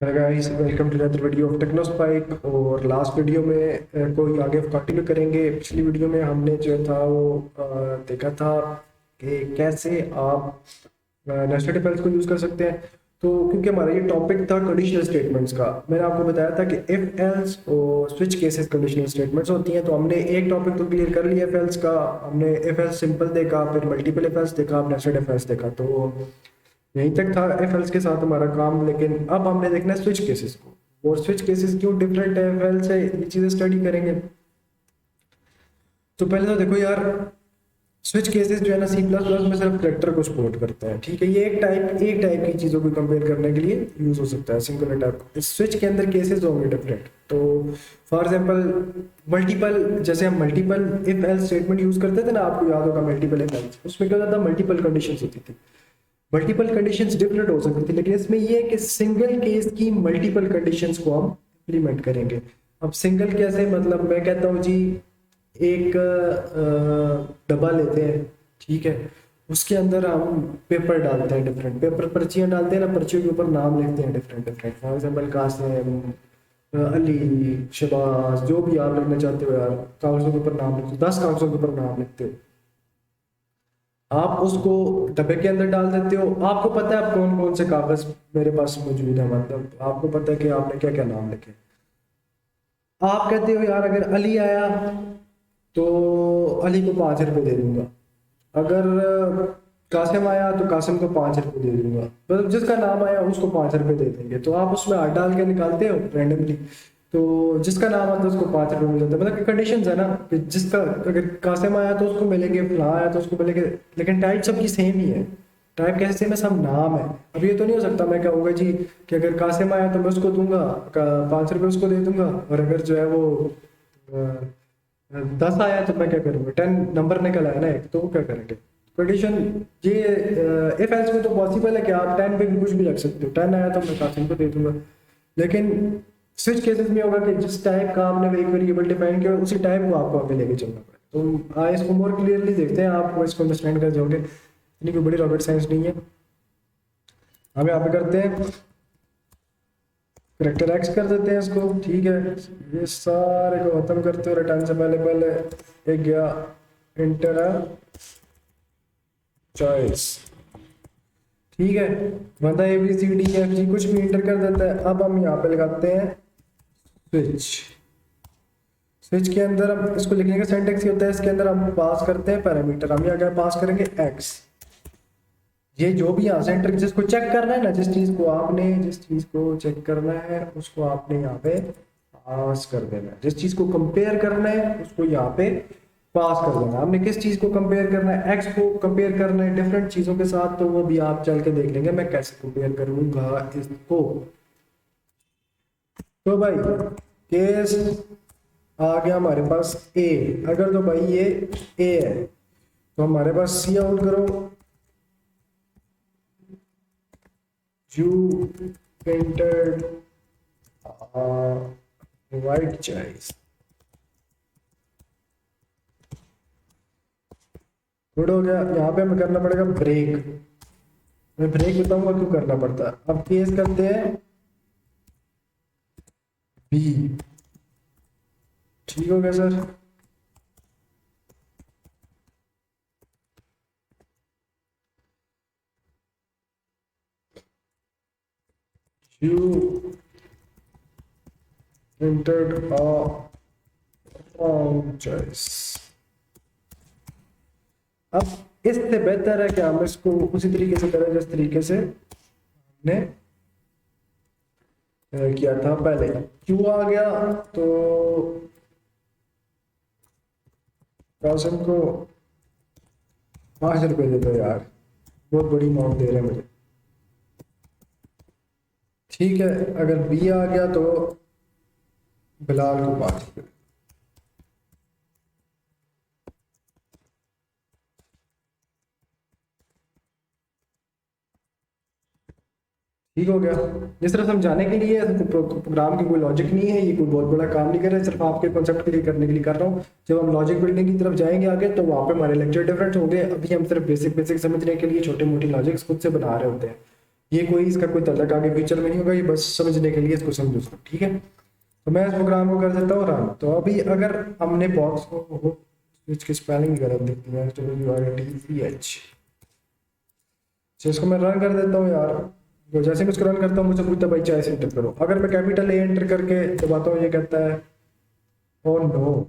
Hello guys, welcome to another video of Technospike. और last video में कोई आगे कंटिन्यू करेंगे। पिछली वीडियो में हमने जो था वो देखा था कि कैसे आप नेस्टेड इफ को यूज़ कर सकते हैं। तो क्योंकि हमारा ये टॉपिक था कंडीशनल स्टेटमेंट्स का, मैंने आपको बताया था कि इफ एल्स और स्विच केसेस कंडीशनल स्टेटमेंट्स होती हैं। तो हमने एक टॉपिक तो क्लियर कर लिया इफ एल्स का। हमने इफ एल्स सिंपल देखा, फिर मल्टीपल इफ एल्स देखा, नेस्टेड इफ एल्स देखा। तो यहीं तक था एफ एल्स के साथ हमारा काम। लेकिन अब हमने देखना है स्विच केसेस को, और स्विच केसेस क्यों डिफरेंट है एफ एल से, ये चीज़ें स्टडी करेंगे। तो पहले तो देखो यार, स्विच केसेस जो है ना सी प्लस प्लस में सिर्फ करेक्टर को सपोर्ट करता है। ठीक है, ये एक टाइप की चीज़ों को कंपेयर करने के लिए यूज़ हो सकता है। सिंगुलर टाइप स्विच के अंदर केसेस होंगे डिफरेंट। तो फॉर एग्जांपल मल्टीपल, जैसे हम multiple if else statement use करते थे ना, आपको याद होगा मल्टीपल इफ एल्स, उसमें क्या होता था, मल्टीपल कंडीशंस होती थी। मल्टीपल कंडीशंस डिफरेंट हो सकती थी, लेकिन इसमें ये है कि सिंगल केस की मल्टीपल कंडीशंस को हम इम्प्लीमेंट करेंगे। अब सिंगल कैसे, मतलब मैं कहता हूँ जी, एक डब्बा लेते हैं, ठीक है, उसके अंदर हम पेपर डालते हैं, डिफरेंट पेपर पर्चियाँ डालते हैं ना, पर्चियों के ऊपर नाम लिखते हैं different different. For example Qasim, Ali, Shahbaz, जो भी आप लिखना चाहते हो यार, कागजों के ऊपर नाम लिखते हो, 10 कागजों के ऊपर नाम लिखते हो। आप उसको डब्बे के अंदर डाल देते हो। आपको पता है आप कौन कौन से कागज मेरे पास मौजूद है, मतलब आपको पता है कि आपने क्या क्या नाम लिखे। आप कहते हो यार अगर अली आया तो अली को 5 रुपये दे दूंगा, अगर कासिम आया तो कासिम को 5 रुपये दे दूंगा, मतलब जिसका नाम आया उसको 5 रुपये दे देंगे। तो आप उसमें हाथ डाल के निकालते हो रैंडमली, तो जिसका नाम आता है उसको 5 रुपये मिल जाते हैं। मतलब कंडीशन है ना कि जिसका अगर कासिम आया तो उसको मिलेंगे, फलां आया तो उसको मिलेंगे, लेकिन टाइप सबकी सेम ही है। टाइप कैसे सेम है, सब नाम है। अब ये तो नहीं हो सकता मैं कहूँगा जी कि अगर कासिम आया तो मैं उसको दूंगा 5 रुपये, उसको दे दूंगा, और अगर जो है वो 10 आया तो मैं क्या करूँगा, 10 नंबर निकल आया ना एक, तो वो क्या करेंगे। कंडीशन ये इफ एल्स में तो पॉसिबल है कि आप 10 पे भी कुछ भी रख सकते हो, 10 आया तो मैं कासिम को दे दूंगा। लेकिन स्विच केसेस में होगा कि जिस टाइप का आपने एक वेरिएबल डिफाइन किया उसी टाइप को आपको आगे लेके चलना पड़ेगा। तो इसको मोर क्लियरली देखते हैं, आप इसको अंडरस्टैंड कर जाओगे, इतनी कोई बड़ी रॉकेट साइंस नहीं है। हम यहाँ पे करते हैं करेक्टर एक्स कर देते हैं इसको, ठीक है। ये सारे को खत्म करते हो, रिटर्न से पहले पहले एक गया इंटर चॉइस, ठीक है। बंदा A B C D F G कुछ भी इंटर कर देता है। अब हम यहाँ पे लगाते हैं स्विच। स्विच के अंदर हम इसको लिखने का सिंटेक्स ये होता है, इसके अंदर हम पास करते हैं पैरामीटर। हम यहाँ क्या पास करेंगे, एक्स। ये जो भी यहाँ से एंटर, जिसको चेक करना है ना, जिस चीज को चेक करना है उसको आपने यहाँ पे पास कर देना है। जिस चीज को कंपेयर करना है उसको यहाँ पे पास कर देना है। हमने किस चीज को कंपेयर करना है, एक्स को कंपेयर करना है डिफरेंट चीजों के साथ। तो वो भी आप चल के देख लेंगे मैं कैसे कंपेयर करूंगा इसको। तो भाई केस आ गया हमारे पास ए। अगर तो भाई ये ए है तो हमारे पास सी आउट करो, you entered white choice। Good हो गया। यहाँ पे हमें करना पड़ेगा ब्रेक। मैं ब्रेक बताऊंगा क्यों करना पड़ता है। अब केस करते हैं बी, ठीक हो गया sir. you entered a wrong choice। अब इससे बेहतर है कि हम इसको उसी तरीके से करें जिस तरीके से हमने किया था पहले। क्यू आ गया तो कासिम को 5 रुपए दे दो यार, बहुत बड़ी अमाउंट दे रहे हैं मुझे, ठीक है। अगर बी आ गया तो बिलाल को 5 रुपए। ठीक हो गया। ये सिर्फ समझाने के लिए है, प्रोग्राम की कोई लॉजिक नहीं है, ये कोई बहुत बड़ा काम नहीं कर रहा है, सिर्फ आपके कॉन्सेप्ट के लिए करने के लिए कर रहा हूँ। जब हम लॉजिक बिल्डिंग की तरफ जाएंगे आगे तो वहाँ पे हमारे लेक्चर डिफरेंट होंगे। अभी हम सिर्फ बेसिक बेसिक समझने के लिए छोटे मोटे लॉजिक्स खुद से बना रहे होते हैं। ये कोई इसका कोई तलक आगे फ्यूचर में नहीं होगा, ये बस समझने के लिए इसको समझो उसको, ठीक है। तो मैं इस प्रोग्राम को कर देता हूँ रन। तो अभी अगर हमने बॉक्स को इसकी स्पेलिंग गलत लिख दिया, WRTCH, तो इसको मैं रन कर देता हूँ यार। तो जैसे मैं इसको रन करता हूँ मुझे पूछता है भाई चॉइस एंटर करो। अगर मैं कैपिटल ए एंटर करके दबाता हूँ, ये कहता है ओह नो,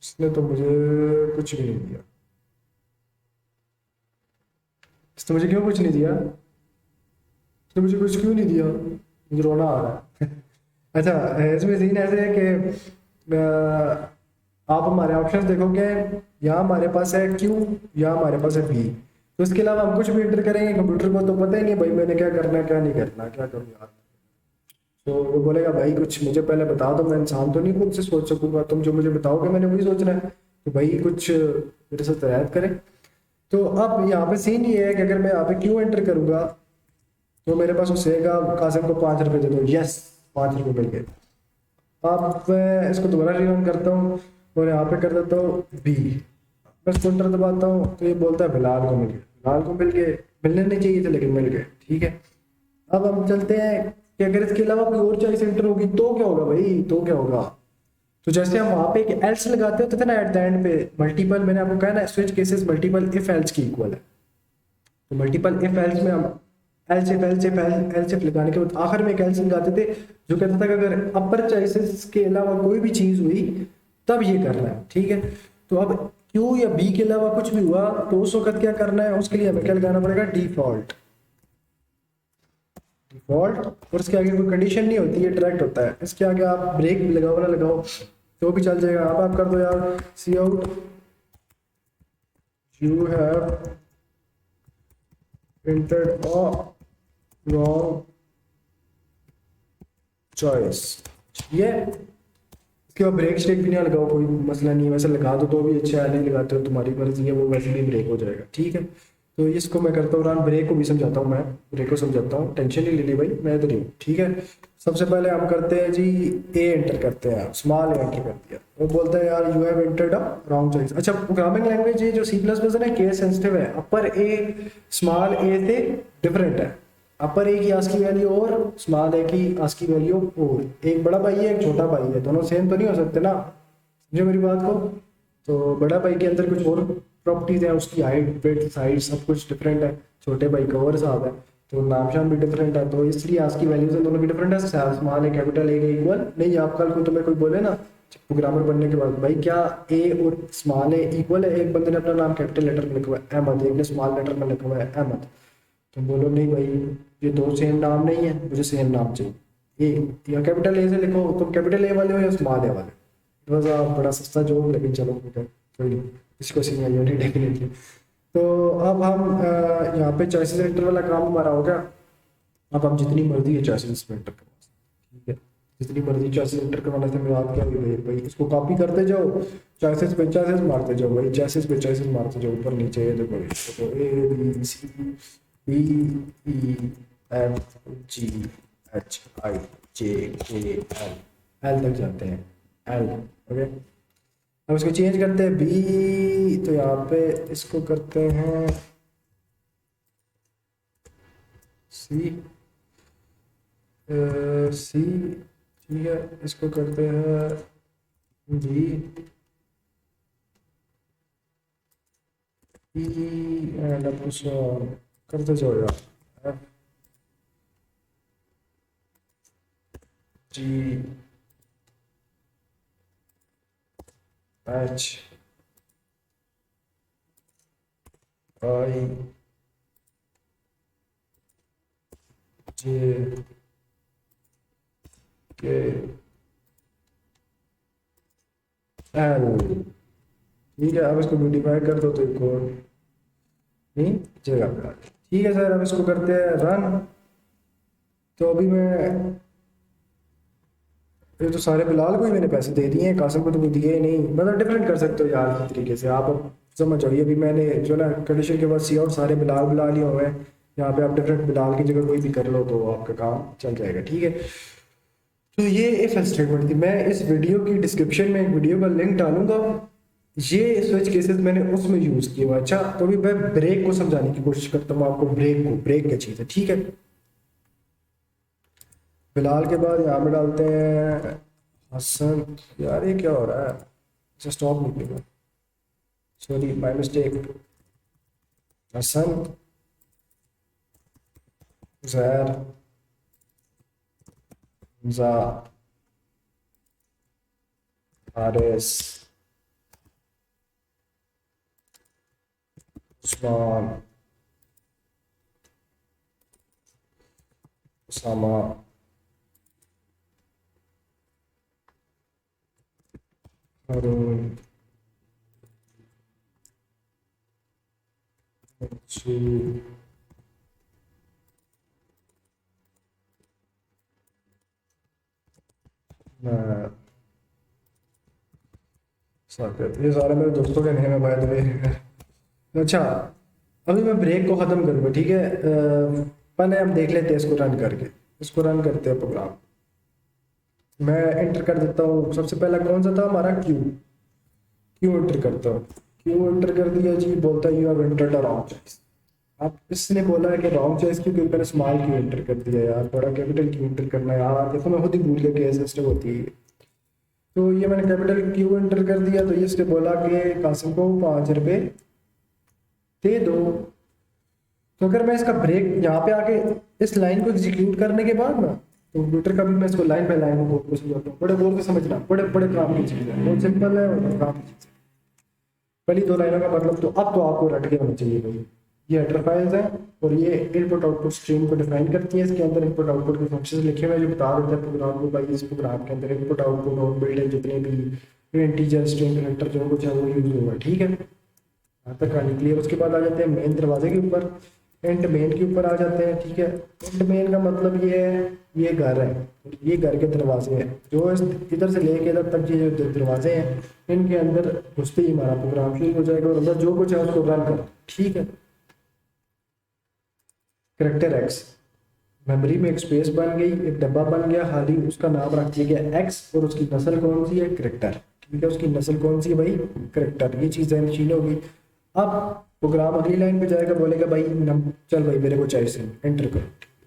इसने तो मुझे कुछ भी नहीं दिया। इसने मुझे क्यों कुछ नहीं दिया, इसने मुझे कुछ क्यों नहीं दिया, मुझे रोना आ रहा है। अच्छा, इसमें सीन ऐसे है कि आप हमारे ऑप्शंस देखोगे, यहाँ हमारे पास है क्यू, यहाँ हमारे पास है बी। तो इसके अलावा हम कुछ भी एंटर करेंगे, कंप्यूटर को तो पता ही नहीं भाई मैंने क्या करना है क्या नहीं करना, क्या करूँ यार। तो वो बोलेगा भाई कुछ मुझे पहले बता दो, मैं इंसान तो नहीं खुद से सोच सकूंगा, तुम जो मुझे बताओगे मैंने वही सोचना है, तो भाई कुछ मेरे साथ रियायत करें। तो अब यहाँ पे सीन ये है कि अगर मैं यहाँ पे क्यू एंटर करूंगा तो मेरे पास उसेगा कासिम को 5 रुपये दे दो, यस 5 रुपये मिल गए। अब मैं इसको दोबारा रीरन करता हूँ और यहाँ पे कर देता हूँ बी, बस एंटर दबाता हूँ तो ये बोलता है बिलाल को मिल गए, बिलाल को मिल गए, मिलने नहीं चाहिए थे लेकिन मिल गए, ठीक है। अब हम चलते हैं कि अगर इसके अलावा कोई और चॉइस एंटर होगी तो क्या होगा भाई, तो क्या होगा। तो जैसे हम वहाँ पे एक एल्स लगाते होते थे ना एट द एंड पे, मल्टीपल, मैंने आपको कहा ना switch cases multiple if else की इक्वल है। तो मल्टीपल इफ एल्स में हम else if else if else if लगाने के बाद आखिर में एक एल्स लगाते थे जो कहता था कि अगर अपर चॉइसेस के अलावा कोई भी चीज़ हुई तब ये करना है, ठीक है। तो अब क्यू या बी के अलावा कुछ भी हुआ तो उस वक्त क्या करना है, उसके लिए हमें क्या लगाना पड़ेगा, डिफॉल्ट। डिफॉल्ट, और इसके आगे कोई कंडीशन नहीं होती, ये डायरेक्ट होता है। इसके आगे आप ब्रेक लगाओ ना लगाओ तो भी चल जाएगा। अब आप कर दो यार see out you have entered a wrong choice, ये इसके बाद ब्रेक स्टेक भी नहीं लगाओ, कोई मसला नहीं है, वैसे लगा दो तो भी अच्छा है, नहीं लगाते हो तुम्हारी मर्जी है, वो वैसे भी ब्रेक हो जाएगा, ठीक है। तो इसको मैं करता हूँ रन, ब्रेक को भी समझाता हूँ, मैं ब्रेक को समझाता हूँ, टेंशन नहीं लेनी भाई, मैं तो नहीं, ठीक है। सबसे पहले हम करते हैं जी ए एंटर करते हैं, स्मॉल ए एंटर कर दिया, वो बोलता है यार you have entered a wrong choice. अच्छा, प्रोग्रामिंग लैंग्वेज ये जो C++ है ना, केस सेंसिटिव है, अपर ए स्मॉल ए से डिफरेंट है, अपर ए की आस्की वैल्यू और स्मॉल ए की आस्की वैल्यू और, एक बड़ा भाई है एक छोटा भाई है, दोनों सेम तो नहीं हो सकते ना, समझो मेरी बात को। तो बड़ा भाई के अंदर कुछ और प्रॉपर्टीज हैं, उसकी हाइट वेट साइज सब कुछ डिफरेंट है, छोटे भाई का और हिसाब है, तो नाम शाम भी डिफरेंट है, तो इसलिए आस्की वैल्यूज दोनों की डिफरेंट है। स्मॉल ए कैपिटल ए के इक्वल नहीं, आप कल को तुम्हें कोई बोले ना प्रोग्रामर बनने के बाद भाई क्या ए और स्मॉल ए इक्वल है, एक बंदे ने अपना नाम कैपिटल लेटर में लिखा हुआ है अहमद, एक ने स्मॉल लेटर में लिखा हुआ है अहमद, तो बोलो नहीं भाई ये दो सेम नाम नहीं है, मुझे सेम नाम चाहिए, ए या कैपिटल ए से लिखो, तुम कैपिटल ए वाले हो या स्मॉल ए वाले। इट वाज बड़ा सस्ता जोक, लेकिन चलो कोई नहीं, इसको सिंगल डेफिनेटली। तो अब हम यहाँ पे चॉइसेस एंटर वाला काम हमारा हो गया। अब हम जितनी मर्जी है चॉइसेस एंटर करवा सकते, ठीक है, जितनी मर्जी चॉइसेस एंटर करवाने से मेरा क्या हुई भाई, भाई इसको कॉपी करते जाओ, चॉइसेस पे चॉइसेस मारते जाओ भाई, चॉइसेस पे चॉइसेस मारते जाओ, ऊपर नीचे ये देखो, तो A B C D E F G H I J K L, L तक जाते हैं, एल, ओके। अब इसको चेंज करते हैं बी, तो यहाँ पे इसको करते हैं सी, सी, ठीक है, इसको करते हैं बी, ई एंड अब कुछ करते जाओ यार, F G H I J K L, ठीक है। अब इसको ब्यूटीफाई कर दो तो एक और नहीं जगह पे आ जाए, ठीक है सर। अब इसको करते हैं रन। तो अभी मैं ये तो सारे बिलाल को ही मैंने पैसे दे दिए हैं, कासिम को तो कोई दिए ही नहीं, मतलब डिफरेंट कर सकते हो यार इस तरीके से आप, अब समझ जाओ। अभी मैंने जो ना कंडीशन के बाद सी आउट सारे बिलाल बिला लिए हुए हैं, यहाँ पे आप डिफरेंट बिलाल की जगह कोई भी कर लो तो आपका काम चल जाएगा, ठीक है। तो ये इफ स्टेटमेंट थी। मैं इस वीडियो की डिस्क्रिप्शन में एक वीडियो का लिंक डालूंगा, ये स्विच केसेस मैंने उसमें यूज किए हुए। अच्छा, तो अभी मैं ब्रेक को समझाने की कोशिश करता हूँ आपको। ब्रेक क्या चीज़ है, ठीक है। फिलहाल के बाद यहाँ पे डालते हैं हसन। यार ये क्या हो रहा है, अच्छा स्टॉप निकलेगा, सॉरी माय मिस्टेक। हसन, जैर, जा, हारिस, उस्मान, उसामा, हारून, मकसूद, मैं, साकिब। ये सारे मेरे दोस्तों के नेम है बाय द वे। अच्छा, अभी मैं ब्रेक को ख़त्म करूँगा, ठीक है। पहले हम देख लेते हैं इसको रन करके। इसको रन करते हैं प्रोग्राम। मैं एंटर कर देता हूँ। सबसे पहला कौन सा था हमारा, क्यू। क्यू एंटर करता हूँ। क्यू एंटर कर दिया जी, बोलता है you have entered a wrong choice. अब इसने बोला है कि रॉन्ग चॉइस क्यों, क्योंकि मैंने स्मॉल क्यू एंटर कर दिया यार, बड़ा कैपिटल क्यू एंटर करना है यार। देखो मैं खुद ही भूल गया कि ऐसे स्टेप होती है। तो ये मैंने कैपिटल क्यू एंटर कर दिया, तो ये इसने बोला कि कासिम को 5 रुपये दे दो। तो अगर मैं इसका ब्रेक यहाँ पे आके इस लाइन को एग्जीक्यूट करने के बाद ना, तो कंप्यूटर का भी मैं इसको लाइन बाय लाइन बोर्ड को समझाता हूँ। बड़े बोर्ड को समझना, बड़े बड़े काम की चीज़ है, बहुत सिंपल है और काम की चीज़ है। पहली 2 लाइनों का मतलब तो अब तो आपको रट के होना चाहिए भाई। ये हेडर फाइल्स हैं और ये इनपुट आउटपुट स्ट्रीम को डिफाइन करती है। इसके अंदर इनपुट आउटपुट के फंक्शंस लिखे हुए हैं जो बता देते हैं प्रोग्राम को भाई इस प्रोग्राम के अंदर इनपुट आउटपुट और बिल्ट जितने भी इंटीजर स्ट्रिंग कैरेक्टर जो कुछ है वो यूज होगा, ठीक है। यहाँ तक कहानी क्लियर। उसके बाद आ जाते हैं मेन दरवाजे के ऊपर, एंड मेन के ऊपर आ जाते हैं, ठीक है। एंड मेन का मतलब ये है, ये घर है, ये घर के दरवाजे हैं जो इधर से लेके इधर तक ये जो दरवाजे हैं, इनके अंदर घुसते ही हमारा प्रोग्राम शुरू हो जाएगा और अंदर जो कुछ है उसको रन कर, ठीक है। करेक्टर एक्स, मेमोरी में एक स्पेस बन गई, एक डब्बा बन गया खाली, उसका नाम रख दिया गया एक्स और उसकी नस्ल कौन सी है, करेक्टर, ठीक है। उसकी नस्ल कौन सी है भाई, करेक्टर। ये चीज़ मशीन होगी। अब प्रोग्राम अगली लाइन पे जाएगा, बोलेगा भाई चल भाई मेरे को चॉइस एंटर करो,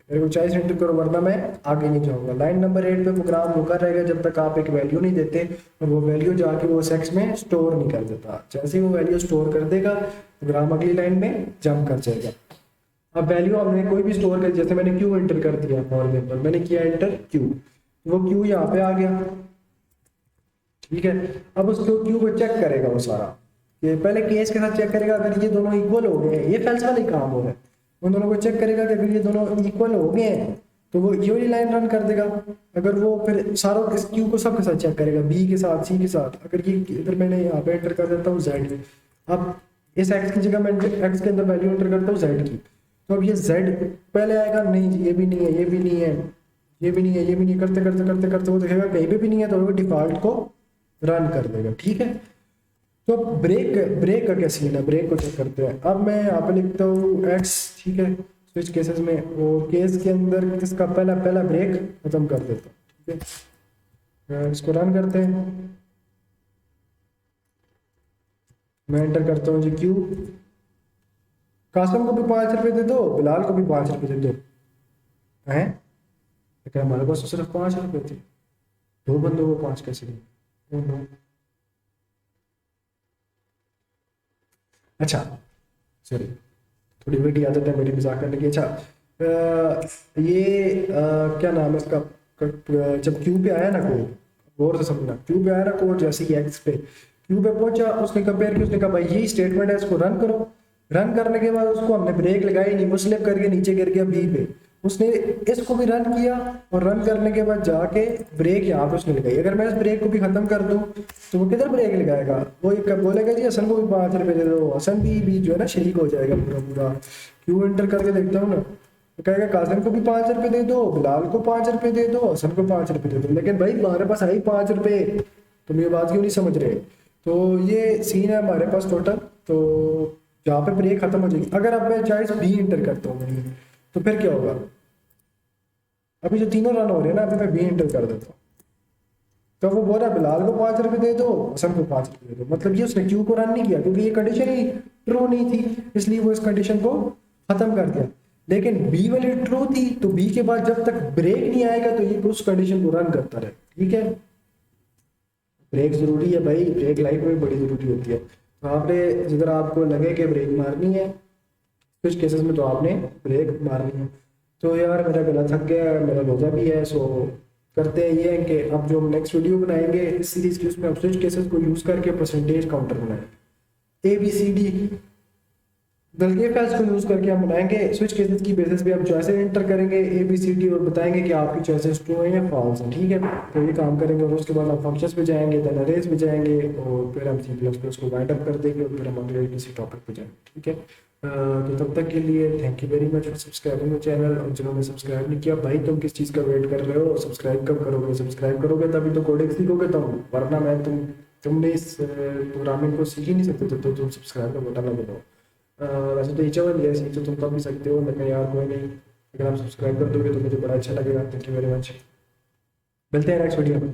मेरे को चॉइस एंटर करो वरना मैं आगे नहीं जाऊंगा। लाइन नंबर 8 पे प्रोग्राम रुका रहेगा जब तक आप एक वैल्यू नहीं देते और वो वैल्यू जाके वो सेक्स में स्टोर नहीं कर देता। जैसे ही वो वैल्यू स्टोर कर देगा प्रोग्राम अगली लाइन में जंप कर जाएगा। अब वैल्यू हमने कोई भी स्टोर कर, जैसे मैंने क्यू एंटर कर दिया फॉर एग्जाम्पल, मैंने किया एंटर क्यू, वो क्यू यहाँ पे आ गया, ठीक है। अब उस क्यू को चेक करेगा वो सारा, ये पहले केस के साथ चेक करेगा अगर ये दोनों इक्वल हो गए हैं, ये फेल्स वाला ही काम हो रहा है। उन दोनों को चेक करेगा कि अगर ये दोनों इक्वल हो गए हैं तो वो ये वाली लाइन रन कर देगा। अगर वो फिर सारों इस क्यू को सबके साथ चेक करेगा, बी के साथ, सी के साथ। अगर ये इधर मैंने यहाँ पे एंटर कर देता हूँ जेड, अब इस एक्स की जगह मैं एक्स के अंदर वैल्यू एंटर करता हूँ जेड की, तो अब ये जेड पहले आएगा, नहीं ये भी नहीं है, ये भी नहीं है, ये भी नहीं है, ये भी नहीं, करते करते करते करते वो देखेगा कहीं पे भी नहीं है तो वो डिफॉल्ट को रन कर देगा, ठीक है। तो ब्रेक का क्या सीन है, ब्रेक को चेक करते हैं। अब मैं यहाँ पे लिखता हूँ एक्स, ठीक है। स्विच केसेस में वो केस के अंदर इसका पहला पहला ब्रेक खत्म कर देता हूँ, ठीक है। इसको रन करते हैं, मैं एंटर करता हूँ जी क्यू। कासम को भी 5 रुपये दे दो, बिलाल को भी 5 रुपये दे दो, हैं लेकिन हमारे पास तो सिर्फ 5 रुपये थे, 2 बंदों को 5 कैसे दिए। अच्छा सॉरी, थोड़ी बड़ी आदत है मेरी मजाक करने की। अच्छा क्या नाम है इसका, जब क्यू पे आया ना कोड, गौर से समझना, क्यू पे आया ना कोड, जैसे ही एक्स पे क्यू पे पहुंचा उसने कंपेयर किया, उसने कहा भाई यही स्टेटमेंट है, इसको रन करो। रन करने के बाद उसको हमने ब्रेक लगाई नहीं, वो स्लिप करके नीचे गिर गया बी पे। उसने इसको भी रन किया और रन करने के बाद जाके ब्रेक यहाँ पे उसने लगाई। अगर मैं इस ब्रेक को भी खत्म कर दूं तो वो किधर ब्रेक लगाएगा, वो एक बोलेगा जी हसन को भी 5 रुपये दे दो, हसन भी जो है ना शरीक हो जाएगा पूरा पूरा। क्यों एंटर करके देखता हूँ ना, तो कहेगा कासिम को भी 5 रुपये दे दो, बिलाल को 5 रुपये दे दो, हसन को 5 रुपये दे दो। लेकिन भाई हमारे पास आई 5 रुपये, तुम ये बात क्यों नहीं समझ रहे। तो ये सीन है हमारे पास टोटल। तो जहाँ पे ब्रेक खत्म हो जाएगी, अगर अब मैं चॉइस बी एंटर करता हूँ तो फिर क्या होगा, अभी जो तीनों रन हो रहे हैं ना, अभी मैं बी एंटर कर देता हूँ, तो वो बोल रहा बिलाल को 5 रुपए दे दो, हसन को 5 रुपए दे दो, मतलब ये उसने क्यू को रन नहीं किया क्योंकि ये कंडीशन ही ट्रू नहीं थी, इसलिए वो इस कंडीशन को खत्म कर दिया। लेकिन बी वाली ट्रू थी, तो बी के बाद जब तक ब्रेक नहीं आएगा तो ये उस कंडीशन को रन करता रहे। ठीक है, ब्रेक जरूरी है भाई, ब्रेक लाइफ में बड़ी जरूरी होती है। तो आपने अगर आपको लगे कि ब्रेक मारनी है कुछ केसेस में, तो आपने ब्रेक मारनी है। तो यार मेरा गला थक गया है, मेरा रोजा भी है, सो करते हैं ये है कि अब जो हम नेक्स्ट वीडियो बनाएंगे इस सीरीज की, उसमें हम स्विच केसेस को यूज करके परसेंटेज काउंटर बनाएंगे, ए बी सी डी बल्कि फैल्स को यूज करके हम बनाएंगे स्विच केसेस की बेसिस पे। हम चॉइसेस एंटर करेंगे ए बी सी डी और बताएंगे कि आपकी चॉइसेस ट्रू है या फॉल्स है। ठीक है, तो ये काम करेंगे और उसके बाद हम फंक्शंस पे जाएंगे, देन अरेज पे जाएंगे और फिर हम सी प्लस प्लस को वाइंड अप कर देंगे और फिर हम अगले किसी टॉपिक पे जाएंगे। ठीक है, तो तब तक के लिए thank you very much for subscribing my channel. और जिन्होंने सब्सक्राइब नहीं किया भाई, तुम किस चीज़ का वेट कर रहे हो? सब्सक्राइब कब करोगे? सब्सक्राइब करोगे तभी तो कोडिंग सीखोगे तुम, वरना मैं तुमने इस प्रोग्रामिंग को सीख ही नहीं सकते तो तुम सब्सक्राइब का बटन ना दबाओ। वैसे तो ईच वन यस तो तुम कर भी सकते हो, लेकिन यार कोई नहीं, अगर आप सब्सक्राइब कर दोगे तो मुझे बड़ा अच्छा लगेगा। थैंक यू वेरी मच, मिलते हैं नेक्स्ट वीडियो में।